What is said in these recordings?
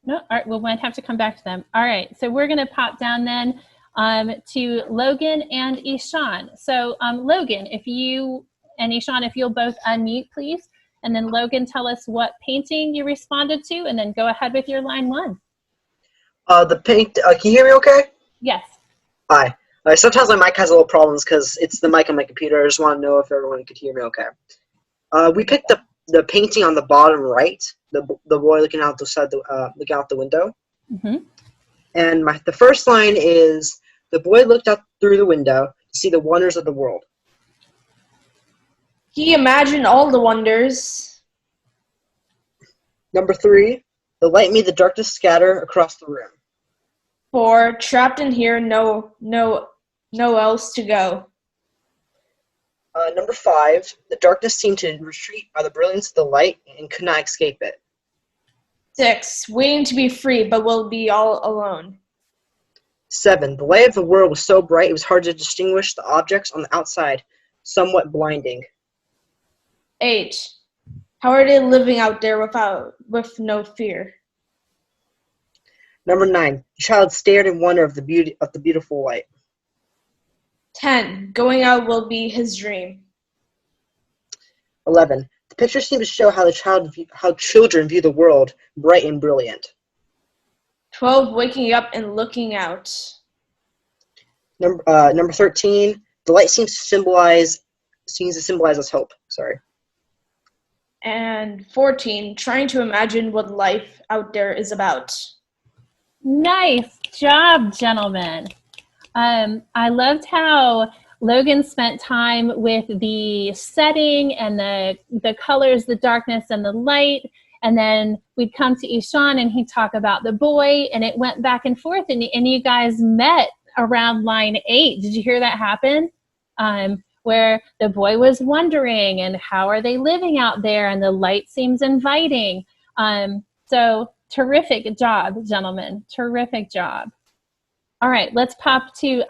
No, all right, we might have to come back to them. All right, so we're going to pop down then to Logan and Ishan. So Logan, if you and Ishan, if you'll both unmute, please. And then Logan, tell us what painting you responded to, and then go ahead with your line 1. Can you hear me okay? Yes. Hi. Sometimes my mic has a little problems because it's the mic on my computer. I just want to know if everyone could hear me okay. We picked up the painting on the bottom right, the boy looking out the window. Mm-hmm. And the first line is, the boy looked out through the window to see the wonders of the world. He imagined all the wonders. Number 3, the light made the darkness scatter across the room. 4, trapped in here, no else to go. Number 5, the darkness seemed to retreat by the brilliance of the light and could not escape it. 6, waiting to be free, but will be all alone. 7, the light of the world was so bright it was hard to distinguish the objects on the outside, somewhat blinding. 8, how are they living out there with no fear? Number 9, the child stared in wonder of the beautiful light. 10, going out will be his dream. 11, the picture seemed to show how children view the world, bright and brilliant. 12, waking up and looking out. Number 13, the light seems to symbolize us hope. Sorry. And 14, trying to imagine what life out there is about. Nice job, gentlemen. I loved how Logan spent time with the setting and the colors, the darkness and the light. And then we'd come to Ishan and he'd talk about the boy, and it went back and forth, and you guys met around line 8. Did you hear that happen? Where the boy was wondering, and how are they living out there? And the light seems inviting. So terrific job, gentlemen. Terrific job. All right, let's pop to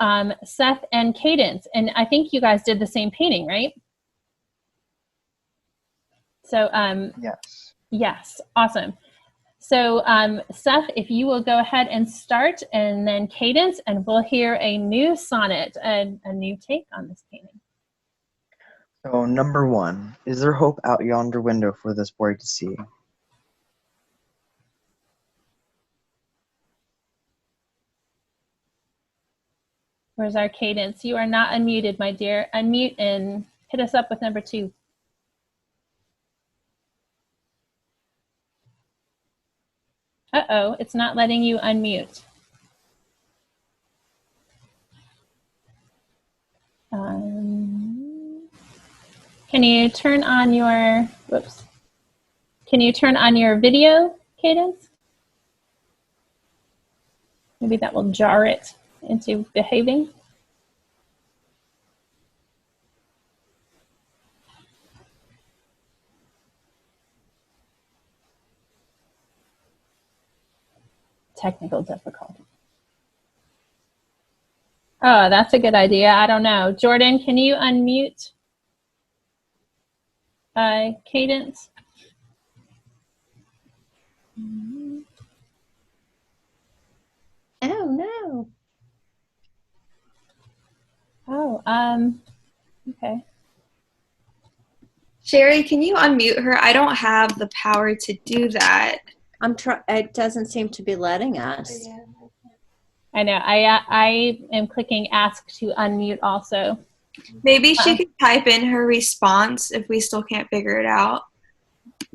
Seth and Cadence. And I think you guys did the same painting, right? So yes. Yes, awesome. So Seth, if you will go ahead and start, and then Cadence, and we'll hear a new sonnet, a new take on this painting. So number 1, is there hope out yonder window for this boy to see? Where's our Cadence? You are not unmuted, my dear. Unmute and hit us up with number 2. Uh-oh, it's not letting you unmute. Can you turn on your, whoops. Can you turn on your video, Cadence? Maybe that will jar it into behaving. Technical difficulty. Oh, that's a good idea. I don't know. Jordan, can you unmute Cadence? Oh, no. Oh, okay. Sherry, can you unmute her? I don't have the power to do that. It doesn't seem to be letting us. I know. I am clicking ask to unmute also. Maybe she could type in her response if we still can't figure it out.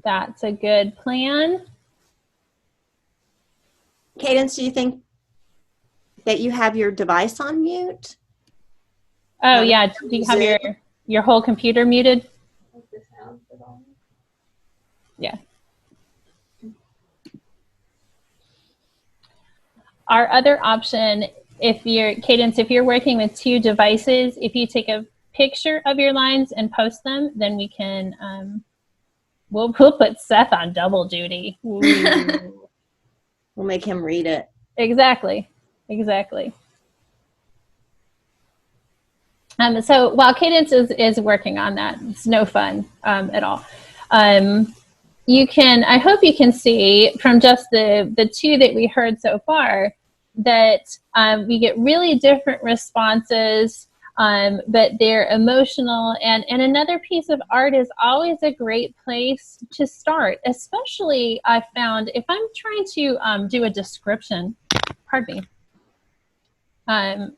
That's a good plan. Cadence, do you think that you have your device on mute? Oh, yeah. Do you have your whole computer muted? Yeah. Our other option, Cadence, if you're working with 2 devices, if you take a picture of your lines and post them, then we can, we'll put Seth on double duty. We'll make him read it. Exactly. So while Cadence is working on that, it's no fun at all. you can, I hope you can see from just the two that we heard so far that we get really different responses, but they're emotional. And another piece of art is always a great place to start, especially I found if I'm trying to do a description, pardon me,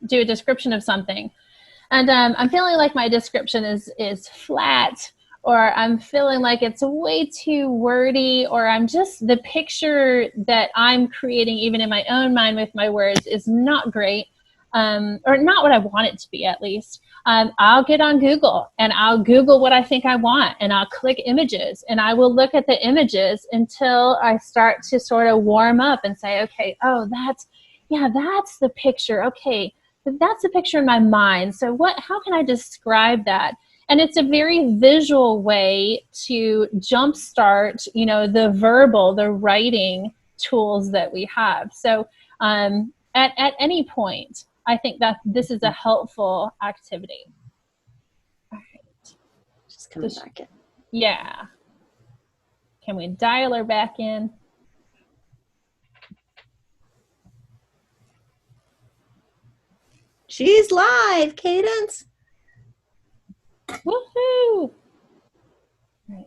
do a description of something. And I'm feeling like my description is flat, or I'm feeling like it's way too wordy, or I'm just, the picture that I'm creating, even in my own mind with my words, is not great, or not what I want it to be, at least. I'll get on Google and I'll Google what I think I want, and I'll click images, and I will look at the images until I start to sort of warm up and say, okay, oh, that's the picture. Okay, that's a picture in my mind. So how can I describe that? And it's a very visual way to jumpstart, the verbal, the writing tools that we have. So at any point, I think that this is a helpful activity. All right. Just coming back in. Yeah. Can we dial her back in? She's live, Cadence. Woohoo! Right,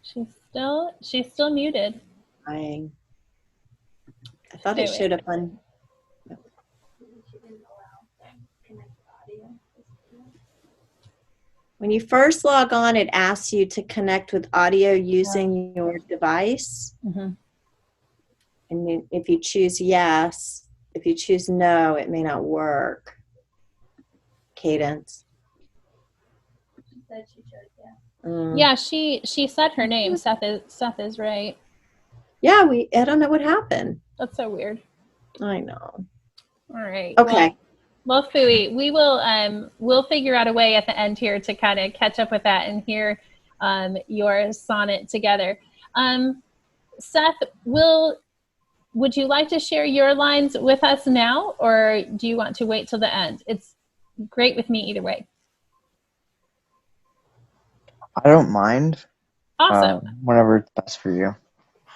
she's still muted. I thought it showed up on. When you first log on, it asks you to connect with audio using your device. Mm-hmm. And if you choose yes, if you choose no, it may not work. Cadence. She said she chose yes. Yeah, she said her name. Seth is right. Yeah, I don't know what happened. That's so weird. I know. All right. Okay. Well, Fooey, we'll figure out a way at the end here to kind of catch up with that and hear your sonnet together. Seth, would you like to share your lines with us now, or do you want to wait till the end? It's great with me either way. I don't mind. Awesome. Whatever it's best for you.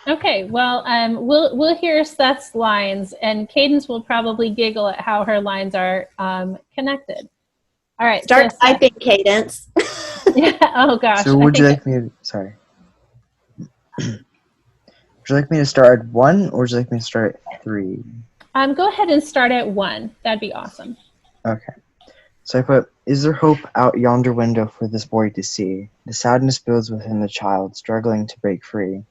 Okay, well, we'll hear Seth's lines, and Cadence will probably giggle at how her lines are connected. All right. Start typing, Cadence. Yeah. Oh gosh. So would you like me to? Sorry. Would you like me to start at 1, or would you like me to start at 3? Go ahead and start at 1. That'd be awesome. Okay. So I put, is there hope out yonder window for this boy to see? The sadness builds within the child, struggling to break free.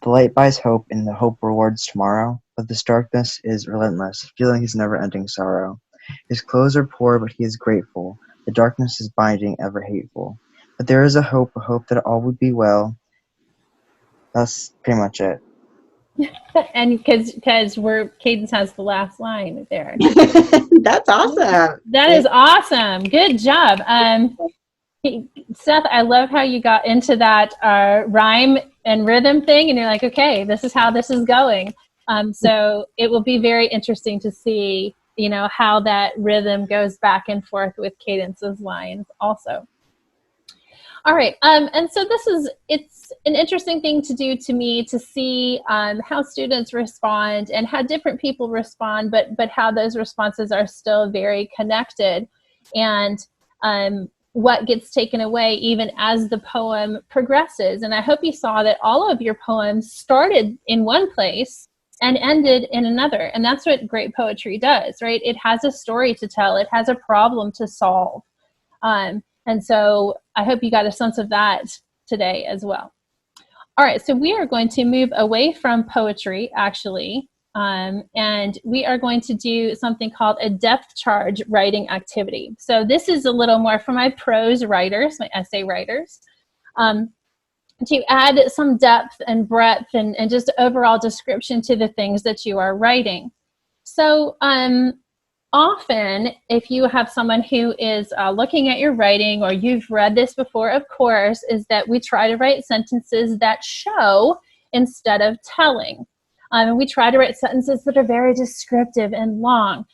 The light buys hope, and the hope rewards tomorrow. But this darkness is relentless, feeling his never-ending sorrow. His clothes are poor, but he is grateful. The darkness is binding, ever hateful. But there is a hope that all would be well. That's pretty much it. And because Cadence has the last line there. That's awesome. That is awesome. Good job. Seth, I love how you got into that rhyme and rhythm thing, and you're like, okay, this is how this is going. So it will be very interesting to see, how that rhythm goes back and forth with Cadence's lines also. All right, and so it's an interesting thing to do to me to see how students respond and how different people respond, but how those responses are still very connected, and what gets taken away even as the poem progresses. And I hope you saw that all of your poems started in one place and ended in another, and that's what great poetry does, right? It has a story to tell, it has a problem to solve. And so I hope you got a sense of that today as well. All right, so we are going to move away from poetry, actually, and we are going to do something called a depth charge writing activity. So this is a little more for my prose writers, my essay writers, to add some depth and breadth and just overall description to the things that you are writing. So often, if you have someone who is looking at your writing, or you've read this before, of course, is that we try to write sentences that show instead of telling. And we try to write sentences that are very descriptive and long.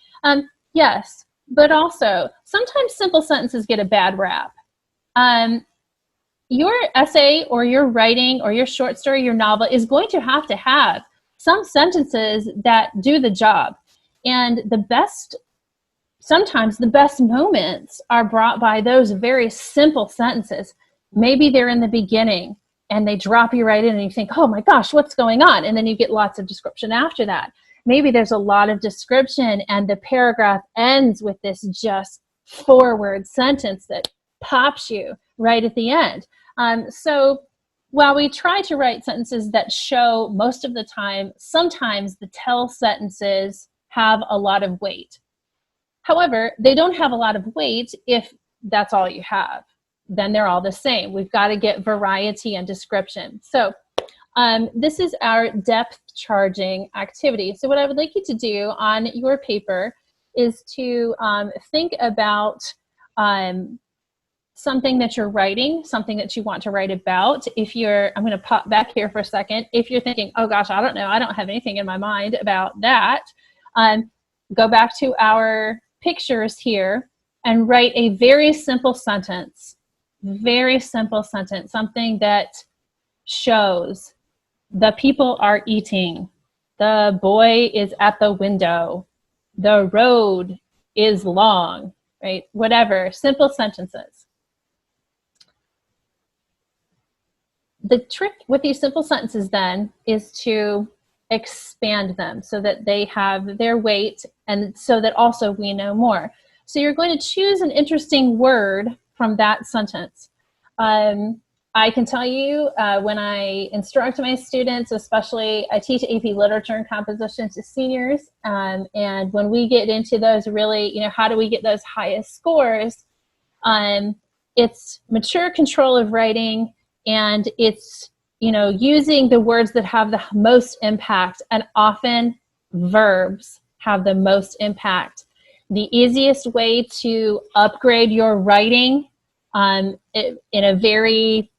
Yes, but also, sometimes simple sentences get a bad rap. your essay or your writing or your short story, your novel is going to have some sentences that do the job. And sometimes the best moments are brought by those very simple sentences. Maybe they're in the beginning and they drop you right in and you think, oh my gosh, what's going on? And then you get lots of description after that. Maybe there's a lot of description and the paragraph ends with this just 4-word sentence that pops you right at the end. So while we try to write sentences that show most of the time, sometimes the tell sentences have a lot of weight. However, they don't have a lot of weight if that's all you have. Then they're all the same. We've got to get variety and description. So this is our depth charging activity. So what I would like you to do on your paper is to think about something that you're writing, something that you want to write about. I'm going to pop back here for a second. If you're thinking, oh gosh, I don't know, I don't have anything in my mind about that, go back to our pictures here and write a very simple sentence, something that shows the people are eating, the boy is at the window, the road is long, right? Whatever, simple sentences. The trick with these simple sentences then is to expand them so that they have their weight and so that also we know more. So you're going to choose an interesting word from that sentence. I can tell you when I instruct my students, especially I teach AP Literature and Composition to seniors, and when we get into those really, how do we get those highest scores? It's mature control of writing, and it's using the words that have the most impact, and often verbs have the most impact. The easiest way to upgrade your writing in a very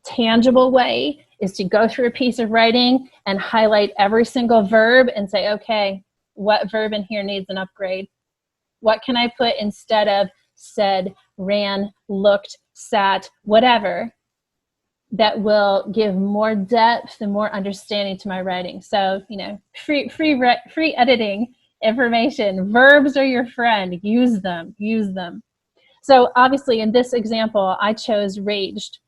tangible way is to go through a piece of writing and highlight every single verb and say, okay, what verb in here needs an upgrade? What can I put instead of said, ran, looked, sat, whatever, that will give more depth and more understanding to my writing? So, free editing information. Verbs are your friend. Use them. So obviously in this example, I chose raged.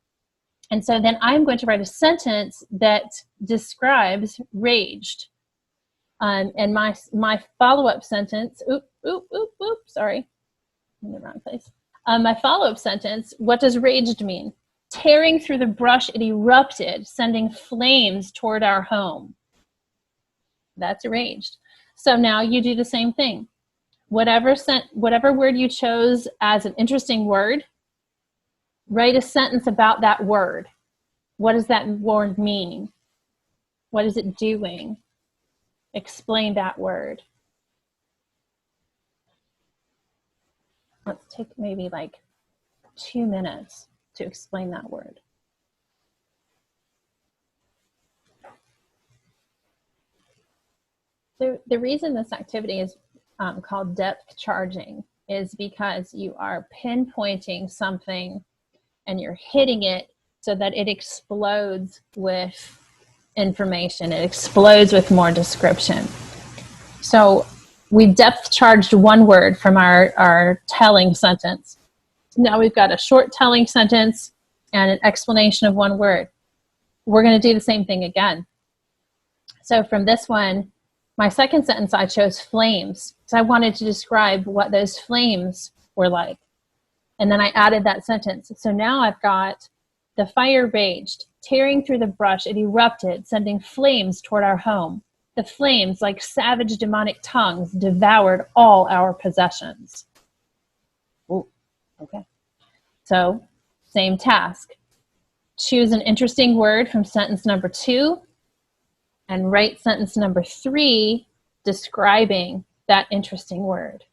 And so then I'm going to write a sentence that describes raged. And my follow-up sentence, sorry, I'm in the wrong place. My follow-up sentence, what does raged mean? Tearing through the brush, it erupted, sending flames toward our home. That's raged. So now you do the same thing. Whatever word you chose as an interesting word, write a sentence about that word. What does that word mean? What is it doing? Explain that word. Let's take maybe like 2 minutes to explain that word. The reason this activity is called depth charging is because you are pinpointing something and you're hitting it so that it explodes with information. It explodes with more description. So we depth charged one word from our telling sentence. Now we've got a short telling sentence and an explanation of one word. We're going to do the same thing again. So from this one, my second sentence, I chose flames. So I wanted to describe what those flames were like. And then I added that sentence. So now I've got the fire raged, tearing through the brush, it erupted, sending flames toward our home. The flames, like savage demonic tongues, devoured all our possessions. Ooh, okay. So same task. Choose an interesting word from sentence number 2 and write sentence number 3 describing that interesting word.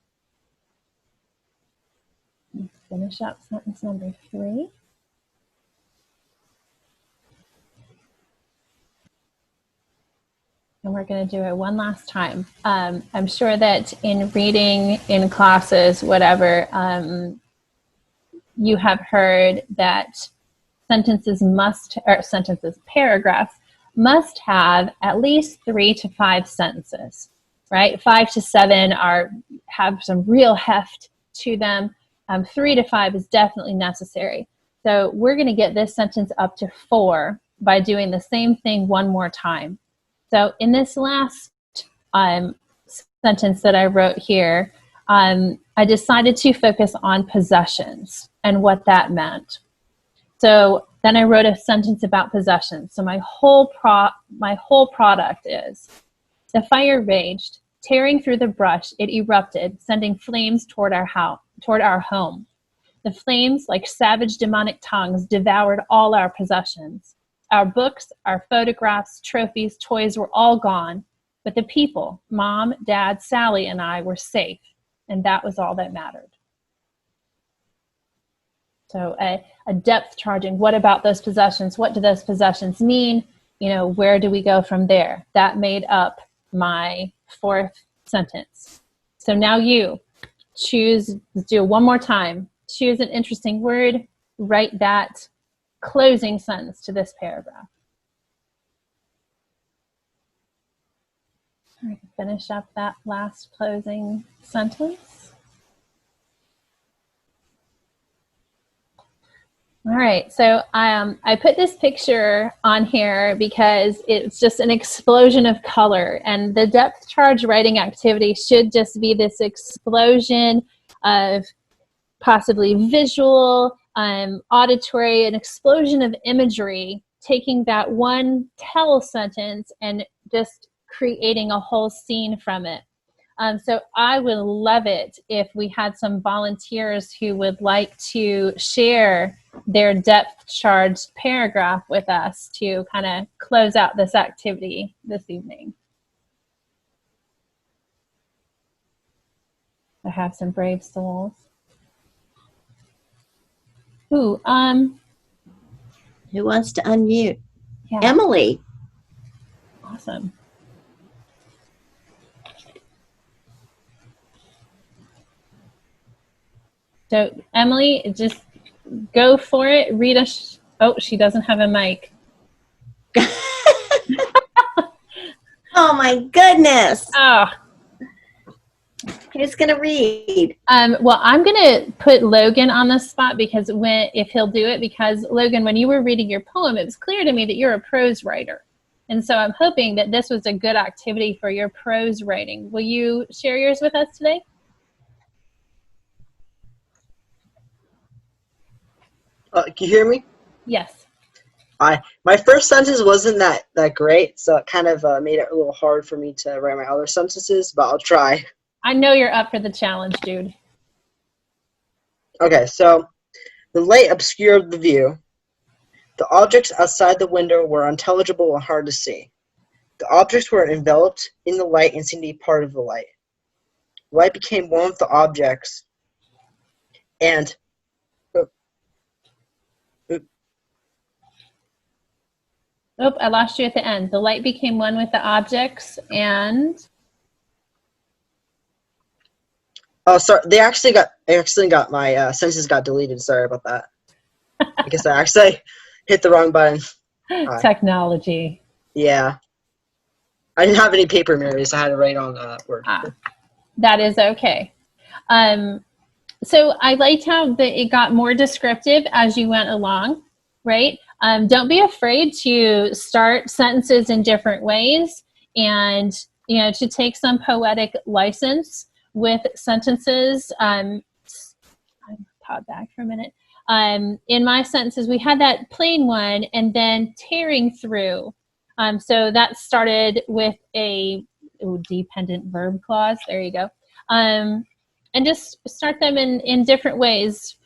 Finish up sentence number 3. And we're going to do it one last time. I'm sure that in reading, in classes, whatever, you have heard that paragraphs must have at least 3 to 5 sentences, right? 5 to 7 have some real heft to them. 3 to 5 is definitely necessary. So we're going to get this sentence up to 4 by doing the same thing one more time. So in this last sentence that I wrote here, I decided to focus on possessions and what that meant. So then I wrote a sentence about possessions. So my whole product is: the fire raged, tearing through the brush, it erupted, sending flames toward our home. The flames, like savage demonic tongues, devoured all our possessions. Our books, our photographs, trophies, toys were all gone, but the people, Mom, Dad, Sally, and I were safe, and that was all that mattered. So a depth charging. What about those possessions? What do those possessions mean? Where do we go from there? That made up my 4th sentence. So now you choose, let's do it one more time. Choose an interesting word, write that closing sentence to this paragraph. All right, finish up that last closing sentence. All right, so I put this picture on here because it's just an explosion of color, and the depth charge writing activity should just be this explosion of possibly visual, auditory, an explosion of imagery, taking that one tell sentence and just creating a whole scene from it. So I would love it if we had some volunteers who would like to share their depth charged paragraph with us to kind of close out this activity this evening. I have some brave souls. Ooh, Who wants to unmute? yeah. Emily. Awesome. So Emily, just go for it. Read us. Oh, she doesn't have a mic. Oh my goodness. Oh. Who's going to read? Well, I'm going to put Logan on the spot because if he'll do it, because Logan, when you were reading your poem, it was clear to me that you're a prose writer. And so I'm hoping that this was a good activity for your prose writing. Will you share yours with us today? Can you hear me? Yes. My first sentence wasn't that great, so it kind of made it a little hard for me to write my other sentences, but I'll try. I know you're up for the challenge, dude. Okay, so the light obscured the view. The objects outside the window were unintelligible and hard to see. The objects were enveloped in the light and seemed to be part of the light. Light became one with the objects, and Oh, I lost you at the end. The light became one with the objects and... Oh, sorry. They actually got my sentences got deleted. Sorry about that. I guess I actually hit the wrong button. Technology. Yeah. I didn't have any paper mirrors, so I had to write on Word. That is okay. So I liked how it got more descriptive as you went along, right? Don't be afraid to start sentences in different ways and, to take some poetic license with sentences. I'll pop back for a minute. In my sentences, we had that plain one and then tearing through. So that started with a dependent verb clause. There you go. And just start them in different ways,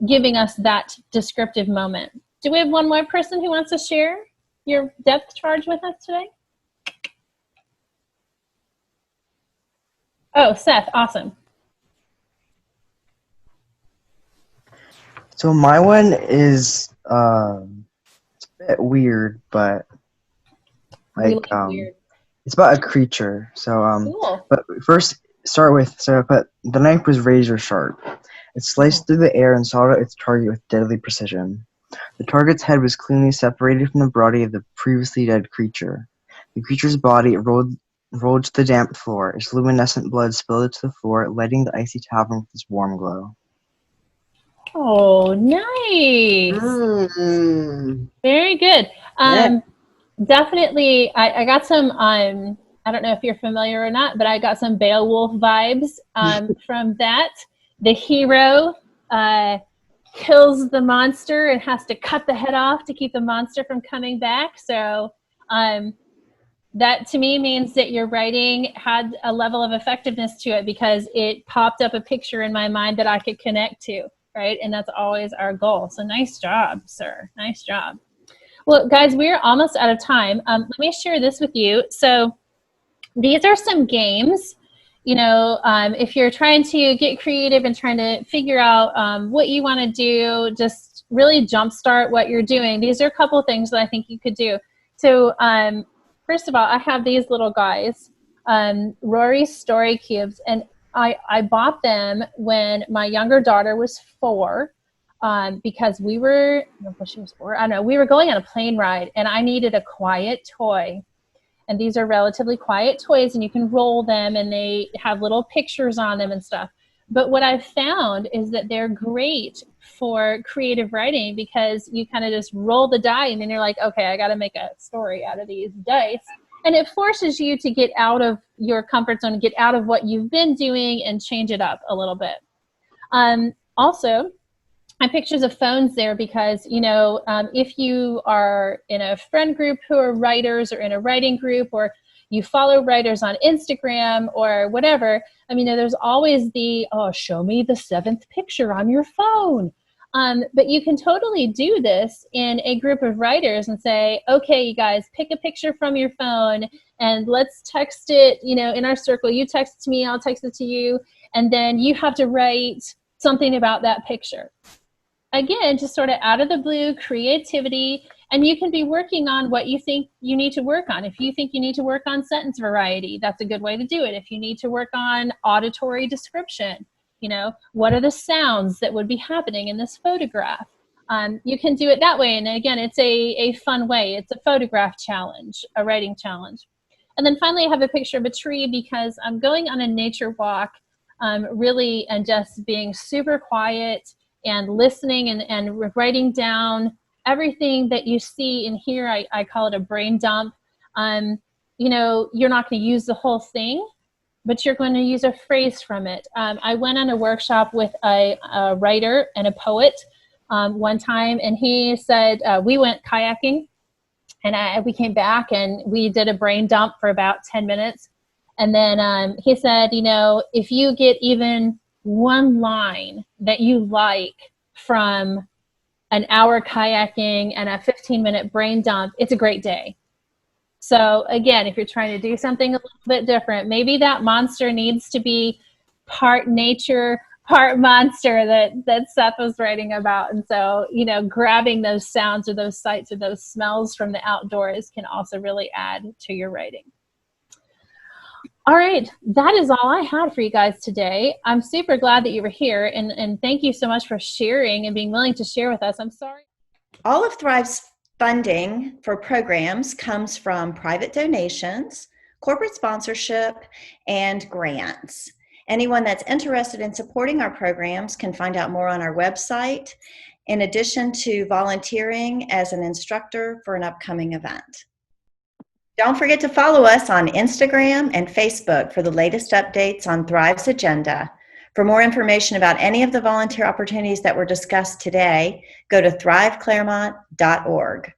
giving us that descriptive moment. Do we have one more person who wants to share your depth charge with us today? Oh, Seth, awesome. So my one is it's a bit weird, but Weird. it's about a creature. So Cool. but first start with, so I put the knife was razor sharp. It sliced through the air and sought out its target with deadly precision. The target's head was cleanly separated from the body of the previously dead creature. The creature's body rolled to the damp floor. Its luminescent blood spilled to the floor, lighting the icy tavern with its warm glow. Oh, nice. Very good. Definitely, I got some, I don't know if you're familiar or not, but I got some Beowulf vibes from that. The hero kills the monster and has to cut the head off to keep the monster from coming back. So that to me means that your writing had a level of effectiveness to it because it popped up a picture in my mind that I could connect to, right? And that's always our goal. So nice job, sir. Nice job. Well, guys, we're almost out of time. Let me share this with you. So these are some games. You know, if you're trying to get creative and trying to figure out what you want to do, just really jumpstart what you're doing. These are a couple of things that I think you could do. So first of all, I have these little guys, Rory's Story Cubes, and I bought them when my younger daughter was 4. Because we were, she was 4, I don't know, we were going on a plane ride and I needed a quiet toy. And these are relatively quiet toys and you can roll them and they have little pictures on them and stuff. But what I've found is that they're great for creative writing because you kind of just roll the die and then you're like, okay, I got to make a story out of these dice. And it forces you to get out of your comfort zone, get out of what you've been doing and change it up a little bit. Also, I have pictures of phones there because, you know, if you are in a friend group who are writers or in a writing group or you follow writers on Instagram or whatever, I mean, there's always the, oh, show me the 7th picture on your phone. But you can totally do this in a group of writers and say, okay, you guys, pick a picture from your phone and let's text it, you know, in our circle. You text it to me, I'll text it to you. And then you have to write something about that picture. Again, just sort of out of the blue, creativity, and you can be working on what you think you need to work on. If you think you need to work on sentence variety, that's a good way to do it. If you need to work on auditory description, you know, what are the sounds that would be happening in this photograph? You can do it that way. And again, it's a fun way. It's a photograph challenge, a writing challenge. And then finally, I have a picture of a tree because I'm going on a nature walk, really, and just being super quiet and listening and writing down everything that you see and hear. I call it a brain dump. You know, you're not going to use the whole thing, but you're going to use a phrase from it. I went on a workshop with a writer and a poet one time, and he said, we went kayaking, and we came back and we did a brain dump for about 10 minutes. And then he said, you know, if you get even one line that you like from an hour kayaking and a 15-minute brain dump, it's a great day. So again, if you're trying to do something a little bit different, maybe that monster needs to be part nature, part monster that Seth was writing about. And so, you know, grabbing those sounds or those sights or those smells from the outdoors can also really add to your writing. All right, that is all I had for you guys today. I'm super glad that you were here, and thank you so much for sharing and being willing to share with us. I'm sorry. All of Thrive's funding for programs comes from private donations, corporate sponsorship, and grants. Anyone that's interested in supporting our programs can find out more on our website, in addition to volunteering as an instructor for an upcoming event. Don't forget to follow us on Instagram and Facebook for the latest updates on Thrive's agenda. For more information about any of the volunteer opportunities that were discussed today, go to thriveclaremont.org.